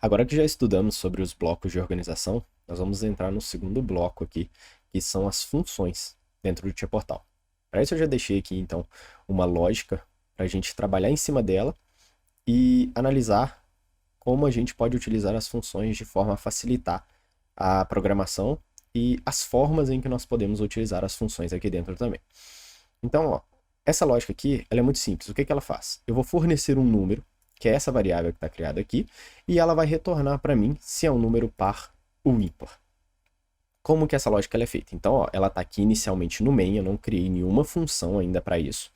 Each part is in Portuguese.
Agora que já estudamos sobre os blocos de organização, nós vamos entrar no segundo bloco aqui, que são as funções dentro do Tia Portal. Para isso eu já deixei aqui, então, uma lógica para a gente trabalhar em cima dela e analisar como a gente pode utilizar as funções de forma a facilitar a programação e as formas em que nós podemos utilizar as funções aqui dentro também. Então, ó, essa lógica aqui, ela é muito simples. O que ela faz? Eu vou fornecer um número, que é essa variável que está criada aqui, e ela vai retornar para mim se é um número par ou ímpar. Como que essa lógica ela é feita? Então, ó, ela está aqui inicialmente no main, eu não criei nenhuma função ainda para isso.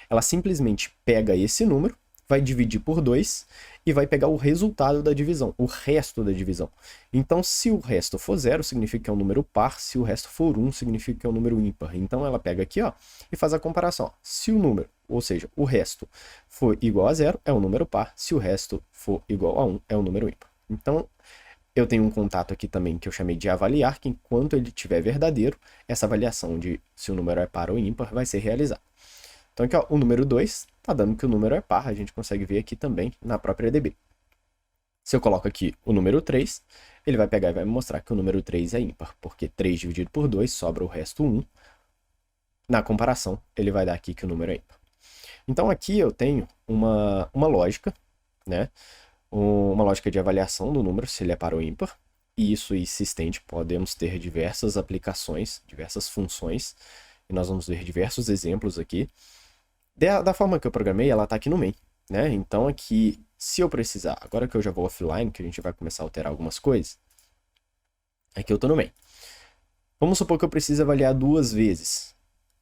Ela simplesmente pega esse número, vai dividir por 2 e vai pegar o resultado da divisão, o resto da divisão. Então, se o resto for 0, significa que é um número par, se o resto for 1, significa que é um número ímpar. Então, ela pega aqui, ó, e faz a comparação. Se o número, ou seja, o resto for igual a 0, é um número par, se o resto for igual a 1, é um número ímpar. Então, eu tenho um contato aqui também que eu chamei de avaliar, que enquanto ele estiver verdadeiro, essa avaliação de se o número é par ou ímpar vai ser realizada. Então aqui, ó, o número 2 está dando que o número é par, a gente consegue ver aqui também na própria DB. Se eu coloco aqui o número 3, ele vai pegar e vai me mostrar que o número 3 é ímpar, porque 3 dividido por 2 sobra o resto 1. Na comparação, ele vai dar aqui que o número é ímpar. Então aqui eu tenho uma lógica, né? Uma lógica de avaliação do número, se ele é par ou ímpar. E isso se estende, podemos ter diversas aplicações, diversas funções, e nós vamos ver diversos exemplos aqui. Da forma que eu programei, ela está aqui no main, né? Então aqui, se eu precisar, agora que eu já vou offline, que a gente vai começar a alterar algumas coisas, aqui eu estou no main. Vamos supor que eu precise avaliar 2 vezes.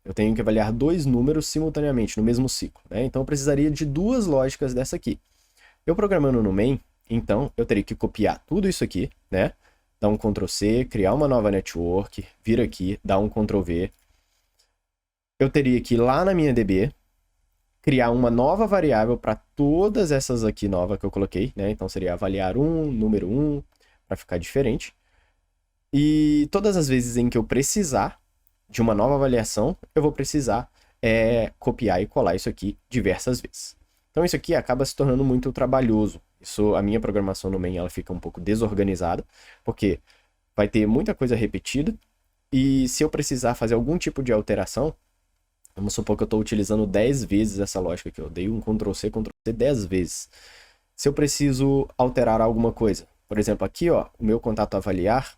Eu tenho que avaliar 2 números simultaneamente, no mesmo ciclo, né? Então eu precisaria de 2 lógicas dessa aqui. Eu programando no main, então, eu teria que copiar tudo isso aqui, né? Dar um Ctrl+C, criar uma nova network, vir aqui, dar um Ctrl+V. Eu teria que ir lá na minha DB, criar uma nova variável para todas essas aqui novas que eu coloquei, né? Então seria avaliar número 1, para ficar diferente. E todas as vezes em que eu precisar de uma nova avaliação, eu vou precisar copiar e colar isso aqui diversas vezes. Então isso aqui acaba se tornando muito trabalhoso. A minha programação no main ela fica um pouco desorganizada, porque vai ter muita coisa repetida, e se eu precisar fazer algum tipo de alteração, vamos supor que eu estou utilizando 10 vezes essa lógica aqui. Eu dei um Ctrl+C, Ctrl+C 10 vezes. Se eu preciso alterar alguma coisa, por exemplo, aqui, ó, o meu contato avaliar,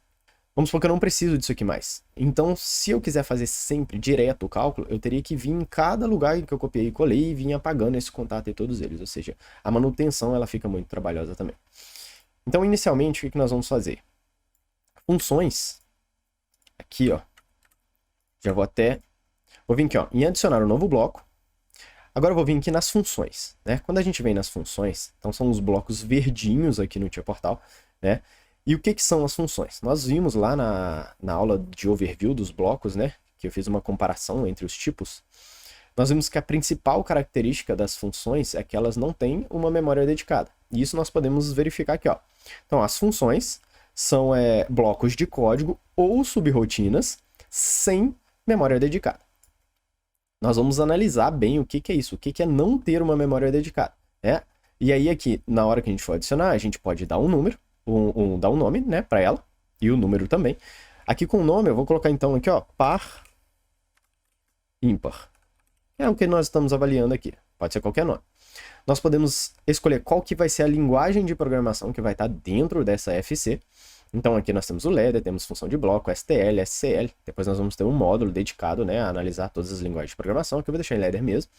vamos supor que eu não preciso disso aqui mais. Então, se eu quiser fazer sempre direto o cálculo, eu teria que vir em cada lugar em que eu copiei e colei e vir apagando esse contato em todos eles. Ou seja, a manutenção ela fica muito trabalhosa também. Então, inicialmente, o que nós vamos fazer? Funções. Aqui, ó. Já vou vir aqui, ó, em adicionar um novo bloco. Agora eu vou vir aqui nas funções, né? Quando a gente vem nas funções, então são os blocos verdinhos aqui no Tia Portal, né? E o que são as funções? Nós vimos lá na aula de overview dos blocos, né? Que eu fiz uma comparação entre os tipos. Nós vimos que a principal característica das funções é que elas não têm uma memória dedicada. E isso nós podemos verificar aqui, ó. Então, as funções são blocos de código ou subrotinas sem memória dedicada. Nós vamos analisar bem o que é isso, o que é não ter uma memória dedicada, né? E aí aqui, na hora que a gente for adicionar, a gente pode dar um número, dar um nome, né, para ela, e o número também. Aqui com o nome eu vou colocar então aqui, ó, par ímpar. É o que nós estamos avaliando aqui, pode ser qualquer nome. Nós podemos escolher qual que vai ser a linguagem de programação que vai estar dentro dessa FC. Então aqui nós temos o Ladder, temos função de bloco, STL, SCL. Depois nós vamos ter um módulo dedicado, né, a analisar todas as linguagens de programação, que eu vou deixar em Ladder mesmo.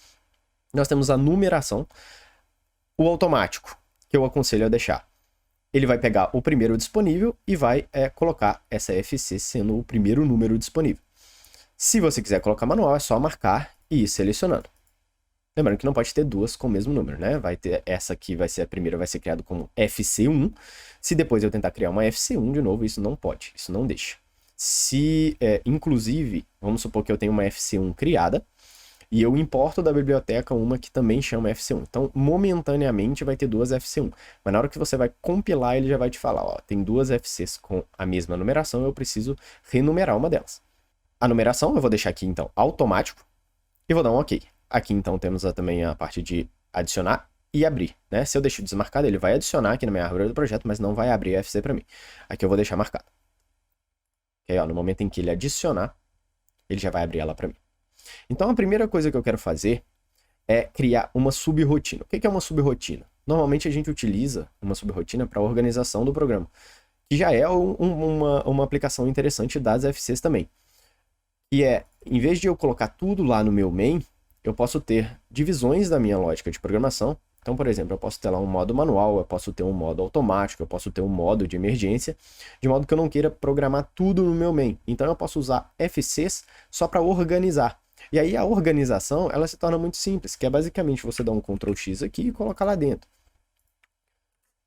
Nós temos a numeração, o automático, que eu aconselho a deixar. Ele vai pegar o primeiro disponível e vai colocar essa FC sendo o primeiro número disponível. Se você quiser colocar manual, é só marcar e ir selecionando. Lembrando que não pode ter duas com o mesmo número, né? Vai ter essa aqui, vai ser a primeira, vai ser criado como FC1. Se depois eu tentar criar uma FC1 de novo, isso não pode, isso não deixa. Se, inclusive, vamos supor que eu tenho uma FC1 criada, e eu importo da biblioteca uma que também chama FC1. Então, momentaneamente vai ter duas FC1. Mas na hora que você vai compilar, ele já vai te falar, ó, tem duas FCs com a mesma numeração, eu preciso renumerar uma delas. A numeração eu vou deixar aqui, então, automático, e vou dar um OK. Aqui, então, temos também a parte de adicionar e abrir, né? Se eu deixo desmarcado, ele vai adicionar aqui na minha árvore do projeto, mas não vai abrir a FC para mim. Aqui eu vou deixar marcado. Okay, ó, no momento em que ele adicionar, ele já vai abrir ela para mim. Então a primeira coisa que eu quero fazer é criar uma subrotina. O que é uma subrotina? Normalmente a gente utiliza uma subrotina para a organização do programa, que já é uma aplicação interessante das FCs também. E em vez de eu colocar tudo lá no meu main, eu posso ter divisões da minha lógica de programação. Então, por exemplo, eu posso ter lá um modo manual, eu posso ter um modo automático, eu posso ter um modo de emergência, de modo que eu não queira programar tudo no meu main. Então, eu posso usar FCs só para organizar. E aí, a organização, ela se torna muito simples, que é basicamente você dar um Ctrl X aqui e colocar lá dentro.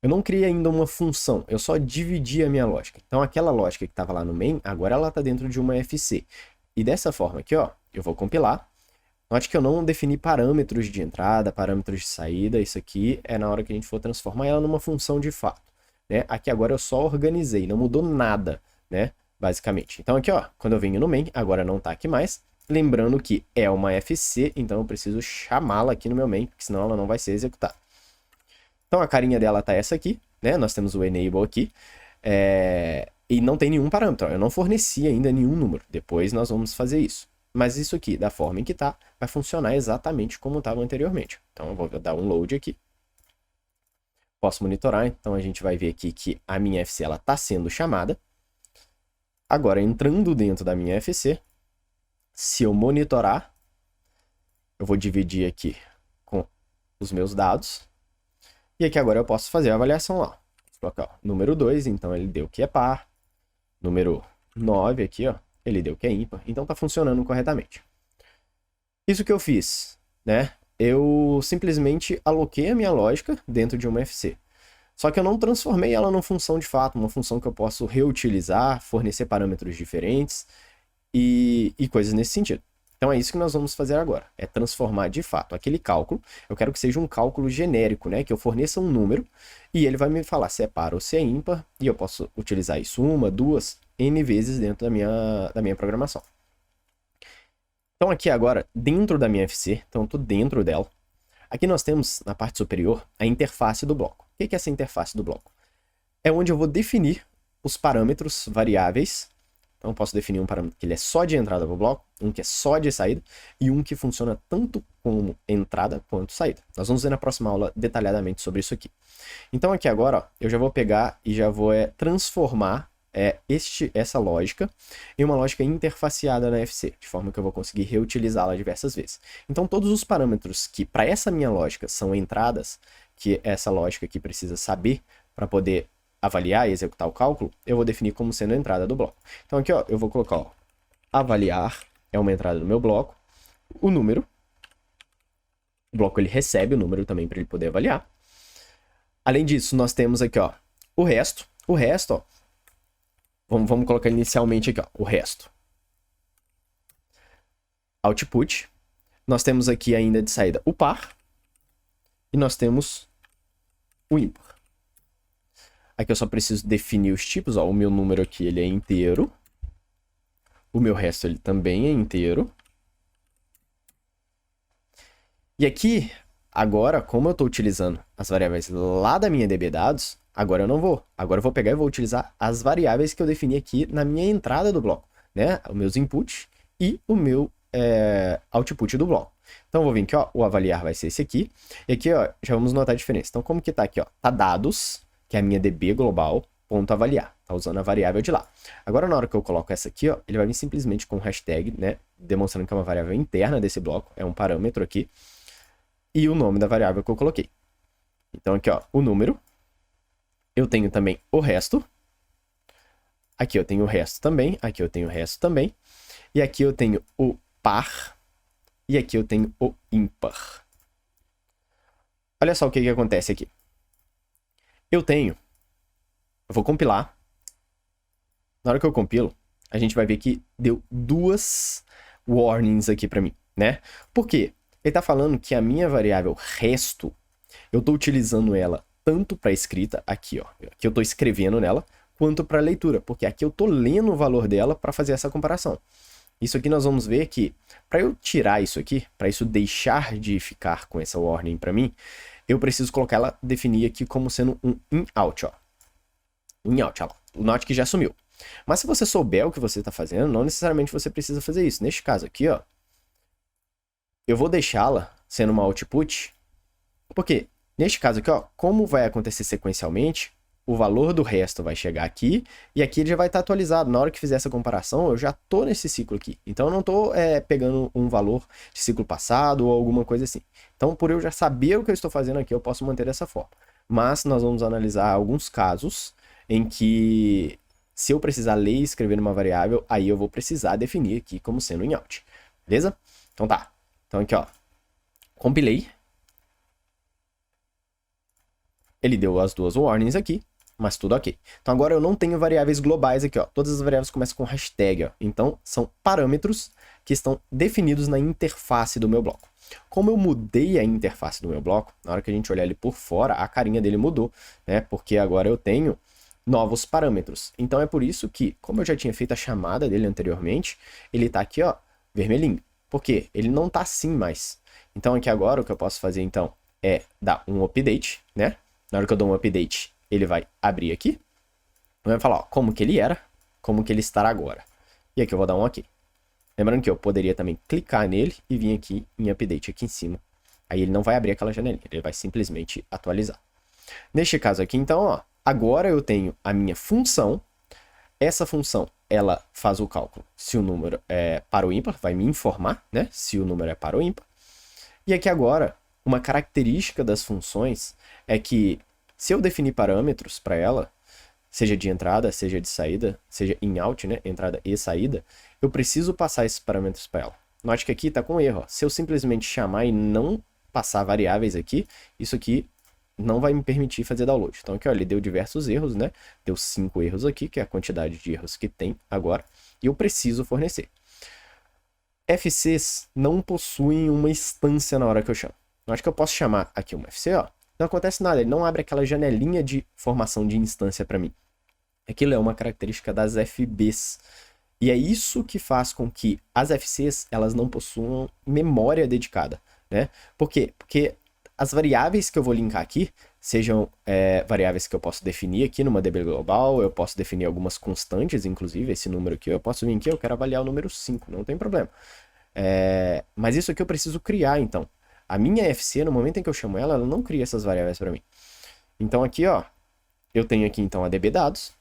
Eu não criei ainda uma função, eu só dividi a minha lógica. Então, aquela lógica que estava lá no main, agora ela está dentro de uma FC. E dessa forma aqui, ó, eu vou compilar. Note que eu não defini parâmetros de entrada, parâmetros de saída. Isso aqui é na hora que a gente for transformar ela numa função de fato, né? Aqui agora eu só organizei, não mudou nada, né? Basicamente. Então aqui, ó, quando eu venho no main, agora não tá aqui mais. Lembrando que é uma FC, então eu preciso chamá-la aqui no meu main, porque senão ela não vai ser executada. Então a carinha dela tá essa aqui, né? Nós temos o enable aqui. E não tem nenhum parâmetro, ó. Eu não forneci ainda nenhum número. Depois nós vamos fazer isso. Mas isso aqui, da forma em que tá, vai funcionar exatamente como estava anteriormente. Então eu vou dar um load aqui. Posso monitorar, então a gente vai ver aqui que a minha FC está sendo chamada. Agora, entrando dentro da minha FC, se eu monitorar, eu vou dividir aqui com os meus dados. E aqui agora eu posso fazer a avaliação lá. Vou colocar, ó, número 2, então ele deu que é par. Número 9 aqui, ó, ele deu que é ímpar. Então tá funcionando corretamente. Isso que eu fiz, né? Eu simplesmente aloquei a minha lógica dentro de uma FC. Só que eu não transformei ela numa função de fato, uma função que eu posso reutilizar, fornecer parâmetros diferentes e coisas nesse sentido. Então é isso que nós vamos fazer agora, é transformar de fato aquele cálculo. Eu quero que seja um cálculo genérico, né? Que eu forneça um número e ele vai me falar se é par ou se é ímpar, e eu posso utilizar isso uma, duas, N vezes dentro da minha programação. Então aqui agora, dentro da minha FC, então eu estou dentro dela. Aqui nós temos, na parte superior, a interface do bloco. O que é essa interface do bloco? É onde eu vou definir os parâmetros variáveis. Então eu posso definir um parâmetro que ele é só de entrada para o bloco, um que é só de saída, e um que funciona tanto como entrada quanto saída. Nós vamos ver na próxima aula detalhadamente sobre isso aqui. Então aqui agora, ó, eu já vou pegar e já vou transformar essa lógica em uma lógica interfaceada na FC, de forma que eu vou conseguir reutilizá-la diversas vezes. Então todos os parâmetros que para essa minha lógica são entradas, que essa lógica aqui precisa saber para poder avaliar e executar o cálculo, eu vou definir como sendo a entrada do bloco. Então aqui, ó, eu vou colocar, ó, avaliar é uma entrada do meu bloco, o número, o bloco ele recebe o número também para ele poder avaliar. Além disso, nós temos aqui, ó, o resto, ó, vamos colocar inicialmente aqui, ó, o resto. Output, nós temos aqui ainda de saída o par, e nós temos o ímpar. Aqui eu só preciso definir os tipos, ó, o meu número aqui ele é inteiro, o meu resto ele também é inteiro. E aqui, agora, como eu estou utilizando as variáveis lá da minha DBDados, agora eu não vou. Agora eu vou pegar e vou utilizar as variáveis que eu defini aqui na minha entrada do bloco, né? Os meus inputs e o meu output do bloco. Então eu vou vir aqui, ó, o avaliar vai ser esse aqui. E aqui, ó, já vamos notar a diferença. Então como que tá aqui, ó? Tá dados, que é a minha DB global, ponto avaliar. Tá usando a variável de lá. Agora, na hora que eu coloco essa aqui, ó, ele vai vir simplesmente com hashtag, né? Demonstrando que é uma variável interna desse bloco. É um parâmetro aqui. E o nome da variável que eu coloquei. Então aqui, ó, o número. Eu tenho também o resto. Aqui eu tenho o resto também. Aqui eu tenho o resto também. E aqui eu tenho o par. E aqui eu tenho o ímpar. Olha só o que acontece aqui. Eu vou compilar. Na hora que eu compilo, a gente vai ver que deu duas warnings aqui para mim, né? Por quê? Ele está falando que a minha variável resto, eu estou utilizando ela tanto para escrita, aqui, ó, que eu estou escrevendo nela, quanto para leitura, porque aqui eu estou lendo o valor dela para fazer essa comparação. Isso aqui nós vamos ver que, para eu tirar isso aqui, para isso deixar de ficar com essa warning para mim, eu preciso colocar ela, definir aqui como sendo um in-out, ó. In-out, ó lá. Note que já sumiu. Mas se você souber o que você está fazendo, não necessariamente você precisa fazer isso. Neste caso aqui, ó, eu vou deixá-la sendo uma output, porque neste caso aqui, ó, como vai acontecer sequencialmente, o valor do resto vai chegar aqui, e aqui ele já vai estar atualizado. Na hora que fizer essa comparação, eu já estou nesse ciclo aqui. Então, eu não estou pegando um valor de ciclo passado ou alguma coisa assim. Então, por eu já saber o que eu estou fazendo aqui, eu posso manter dessa forma. Mas nós vamos analisar alguns casos em que, se eu precisar ler e escrever numa variável, aí eu vou precisar definir aqui como sendo in-out. Beleza? Então tá. Então aqui, ó. Compilei. Ele deu as duas warnings aqui, mas tudo ok. Então agora eu não tenho variáveis globais aqui, ó. Todas as variáveis começam com hashtag, ó. Então são parâmetros que estão definidos na interface do meu bloco. Como eu mudei a interface do meu bloco, na hora que a gente olhar ele por fora, a carinha dele mudou, né? Porque agora eu tenho novos parâmetros. Então é por isso que, como eu já tinha feito a chamada dele anteriormente, ele tá aqui, ó, vermelhinho. Por quê? Ele não tá assim mais. Então aqui agora o que eu posso fazer então é dar um update, né? Na hora que eu dou um update, ele vai abrir aqui. Vai falar, ó, como que ele era, como que ele estará agora. E aqui eu vou dar um OK. Lembrando que eu poderia também clicar nele e vir aqui em update aqui em cima. Aí ele não vai abrir aquela janelinha, ele vai simplesmente atualizar. Neste caso aqui, então, ó, agora eu tenho a minha função. Essa função, ela faz o cálculo se o número é par ou ímpar, vai me informar, né, se o número é par ou ímpar. E aqui agora, uma característica das funções é que, se eu definir parâmetros para ela, seja de entrada, seja de saída, seja in-out, né, entrada e saída, eu preciso passar esses parâmetros para ela. Note que aqui está com erro, ó. Se eu simplesmente chamar e não passar variáveis aqui, isso aqui não vai me permitir fazer download. Então aqui, ó, ele deu diversos erros, né? Deu 5 erros aqui, que é a quantidade de erros que tem agora, e eu preciso fornecer. FCs não possuem uma instância na hora que eu chamo. Eu acho que eu posso chamar aqui uma FC, ó. Não acontece nada, ele não abre aquela janelinha de formação de instância para mim. Aquilo é uma característica das FBs. E é isso que faz com que as FCs elas não possuam memória dedicada, né? Por quê? Porque as variáveis que eu vou linkar aqui sejam variáveis que eu posso definir aqui numa DB global, eu posso definir algumas constantes, inclusive esse número aqui, eu posso vir aqui, eu quero avaliar o número 5, não tem problema. Mas isso aqui eu preciso criar, então. A minha FC, no momento em que eu chamo ela, ela não cria essas variáveis para mim. Então aqui, ó, eu tenho aqui então a DB dados,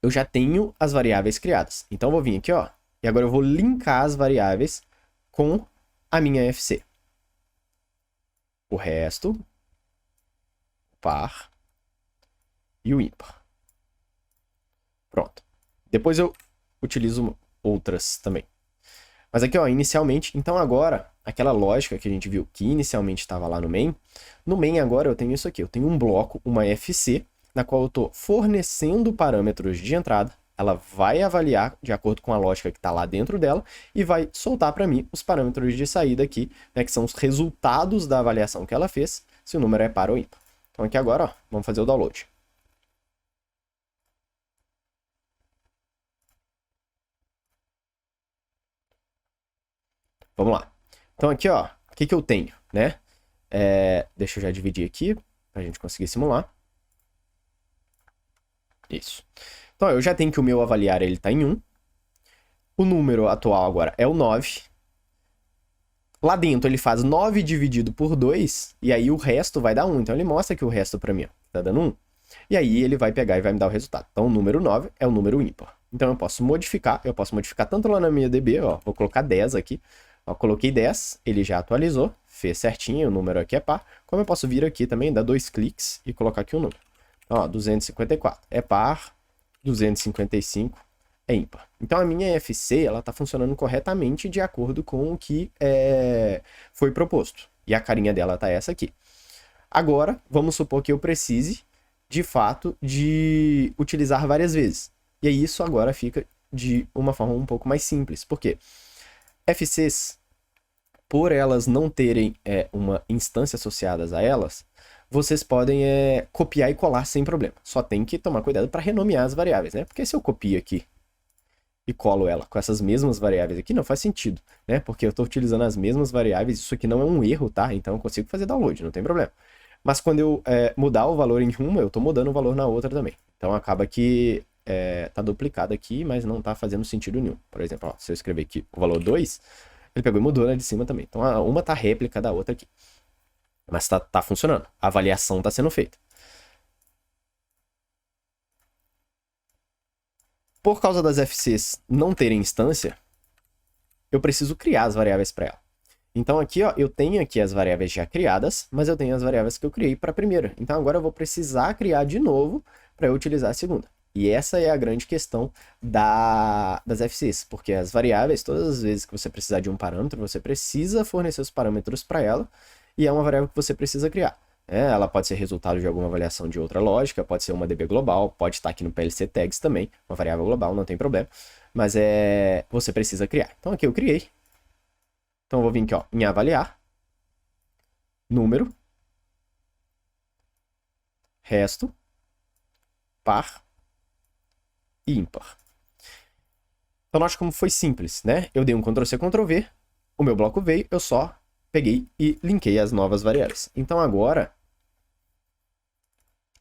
eu já tenho as variáveis criadas. Então eu vou vir aqui, ó, e agora eu vou linkar as variáveis com a minha FC. O resto, o par e o ímpar. Pronto. Depois eu utilizo outras também. Mas aqui, ó, inicialmente, então agora, aquela lógica que a gente viu que inicialmente estava lá no main agora eu tenho isso aqui, eu tenho um bloco, uma FC, na qual eu estou fornecendo parâmetros de entrada, ela vai avaliar de acordo com a lógica que está lá dentro dela e vai soltar para mim os parâmetros de saída aqui, né, que são os resultados da avaliação que ela fez, se o número é par ou ímpar. Então aqui agora, ó, vamos fazer o download. Vamos lá. Então aqui, ó, o que eu tenho, né? Deixa eu já dividir aqui, para a gente conseguir simular. Isso. Então, eu já tenho que o meu avaliar, ele está em 1. O número atual agora é o 9. Lá dentro ele faz 9 dividido por 2, e aí o resto vai dar 1. Então ele mostra que o resto para mim está dando 1. E aí ele vai pegar e vai me dar o resultado. Então o número 9 é o número ímpar. Então eu posso modificar tanto lá na minha DB, ó, vou colocar 10 aqui. Ó, coloquei 10, ele já atualizou, fez certinho, o número aqui é par. Como eu posso vir aqui também, dar 2 cliques e colocar aqui o número. Então, ó, 254 é par, 255 é ímpar. Então a minha FC ela está funcionando corretamente de acordo com o que foi proposto. E a carinha dela está essa aqui. Agora, vamos supor que eu precise, de fato, de utilizar várias vezes. E aí isso agora fica de uma forma um pouco mais simples. Por quê? FCs, por elas não terem uma instância associadas a elas, vocês podem copiar e colar sem problema. Só tem que tomar cuidado para renomear as variáveis, né? Porque se eu copio aqui e colo ela com essas mesmas variáveis aqui, não faz sentido, né? Porque eu estou utilizando as mesmas variáveis, isso aqui não é um erro, tá? Então eu consigo fazer download, não tem problema. Mas quando eu mudar o valor em uma, eu estou mudando o valor na outra também. Então acaba que tá duplicado aqui, mas não está fazendo sentido nenhum. Por exemplo, ó, se eu escrever aqui o valor 2, ele pegou e mudou na de cima também. Então uma está réplica da outra aqui. Mas tá funcionando. A avaliação está sendo feita. Por causa das FCs não terem instância, eu preciso criar as variáveis para ela. Então aqui, ó, eu tenho aqui as variáveis já criadas, mas eu tenho as variáveis que eu criei para a primeira. Então agora eu vou precisar criar de novo para eu utilizar a segunda. E essa é a grande questão das FCs, porque as variáveis, todas as vezes que você precisar de um parâmetro, você precisa fornecer os parâmetros para ela, e é uma variável que você precisa criar. Ela pode ser resultado de alguma avaliação de outra lógica, pode ser uma DB global, pode estar aqui no PLC tags também, uma variável global, não tem problema, mas você precisa criar. Então aqui eu criei. Então eu vou vir aqui, ó, em avaliar, número, resto, par e ímpar. Então note como foi simples, né? Eu dei um Ctrl+C, Ctrl+V, o meu bloco veio, eu só peguei e linkei as novas variáveis. Então agora,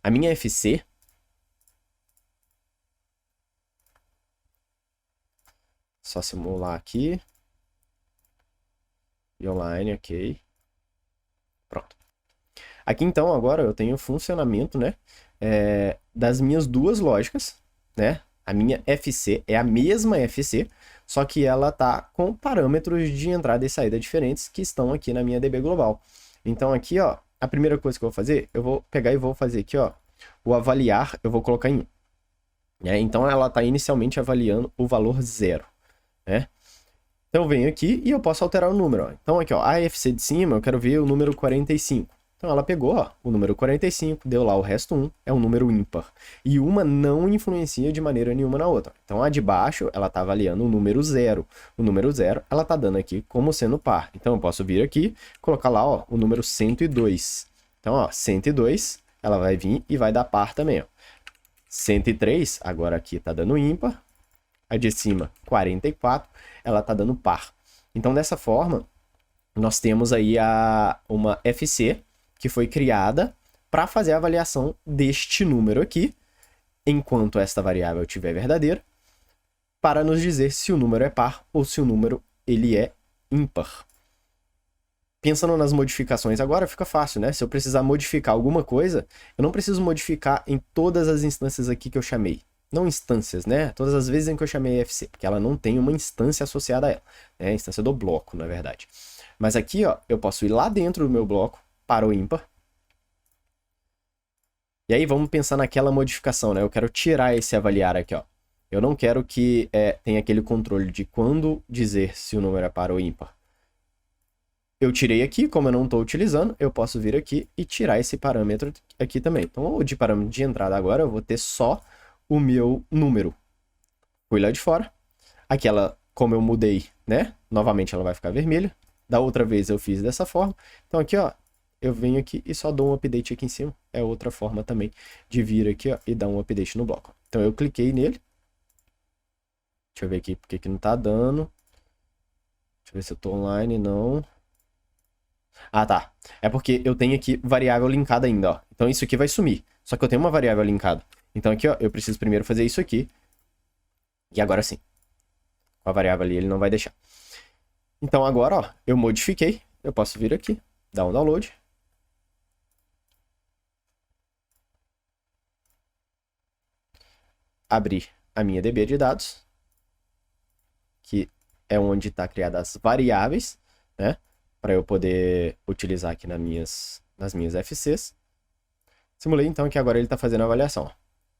a minha FC, só simular aqui, e online, ok. Pronto. Aqui então agora eu tenho o funcionamento, né, das minhas duas lógicas, né? A minha FC é a mesma FC, só que ela tá com parâmetros de entrada e saída diferentes que estão aqui na minha DB global. Então aqui, ó, a primeira coisa que eu vou fazer, eu vou pegar e vou fazer aqui, ó, o avaliar, eu vou colocar em 1. Então ela tá inicialmente avaliando o valor 0, né? Então eu venho aqui e eu posso alterar o número, ó. Então aqui, ó, a FC de cima, eu quero ver o número 45. Então ela pegou, ó, o número 45, deu lá o resto 1, é um número ímpar. E uma não influencia de maneira nenhuma na outra. Então a de baixo, ela está avaliando o número 0. O número 0, ela está dando aqui como sendo par. Então eu posso vir aqui, colocar lá, ó, o número 102. Então, ó, 102, ela vai vir e vai dar par também, ó. 103, agora aqui está dando ímpar. A de cima, 44, ela está dando par. Então dessa forma, nós temos aí uma FC, que foi criada para fazer a avaliação deste número aqui, enquanto esta variável estiver verdadeira, para nos dizer se o número é par ou se o número ele é ímpar. Pensando nas modificações agora, fica fácil, né? Se eu precisar modificar alguma coisa, eu não preciso modificar em todas as instâncias aqui que eu chamei. Não instâncias, né? Todas as vezes em que eu chamei FC, porque ela não tem uma instância associada a ela. É a instância do bloco, na verdade. Mas aqui, ó, eu posso ir lá dentro do meu bloco, para o ímpar. E aí vamos pensar naquela modificação, né? Eu quero tirar esse avaliar aqui, ó. Eu não quero que tenha aquele controle de quando dizer se o número é par ou ímpar. Eu tirei aqui, como eu não estou utilizando, eu posso vir aqui e tirar esse parâmetro aqui também. Então, o de parâmetro de entrada agora, eu vou ter só o meu número. Fui lá de fora. Aqui ela, como eu mudei, né? Novamente ela vai ficar vermelha. Da outra vez eu fiz dessa forma. Então aqui, ó, eu venho aqui e só dou um update aqui em cima. É outra forma também de vir aqui, ó, e dar um update no bloco. Então eu cliquei nele. Deixa eu ver aqui porque que não tá dando. Deixa eu ver se eu tô online, não. Ah, tá. É porque eu tenho aqui variável linkada ainda, ó. Então isso aqui vai sumir. Só que eu tenho uma variável linkada. Então aqui, ó, eu preciso primeiro fazer isso aqui. E agora sim. Com a variável ali ele não vai deixar. Então agora, ó, eu modifiquei. Eu posso vir aqui, dar um download. Abrir a minha DB de dados, que é onde está criadas as variáveis, né? Para eu poder utilizar aqui nas minhas FCs. Simulei então que agora ele está fazendo a avaliação.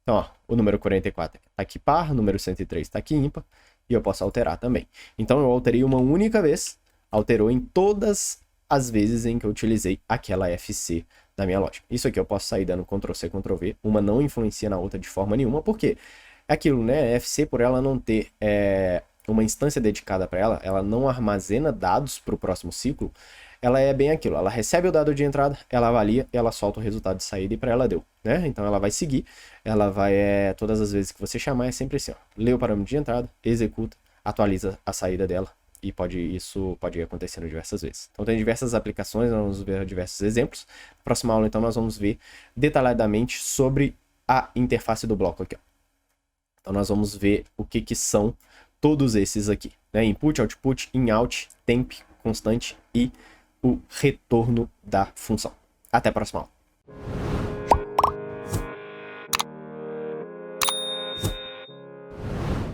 Então, ó, o número 44 está aqui par, o número 103 está aqui ímpar, e eu posso alterar também. Então eu alterei uma única vez, alterou em todas as vezes em que eu utilizei aquela FC da minha lógica. Isso aqui eu posso sair dando Ctrl+C, Ctrl+V, uma não influencia na outra de forma nenhuma, porque é aquilo, né? A FC, por ela não ter uma instância dedicada para ela, ela não armazena dados para o próximo ciclo, ela é bem aquilo, ela recebe o dado de entrada, ela avalia, ela solta o resultado de saída e para ela deu, né? Então ela vai seguir, ela vai, todas as vezes que você chamar, é sempre assim, ó, lê o parâmetro de entrada, executa, atualiza a saída dela e isso pode ir acontecendo diversas vezes. Então tem diversas aplicações, nós vamos ver diversos exemplos. Na próxima aula, então, nós vamos ver detalhadamente sobre a interface do bloco aqui, ó. Então nós vamos ver o que são todos esses aqui, né? Input, output, in-out, temp, constante e o retorno da função. Até a próxima aula.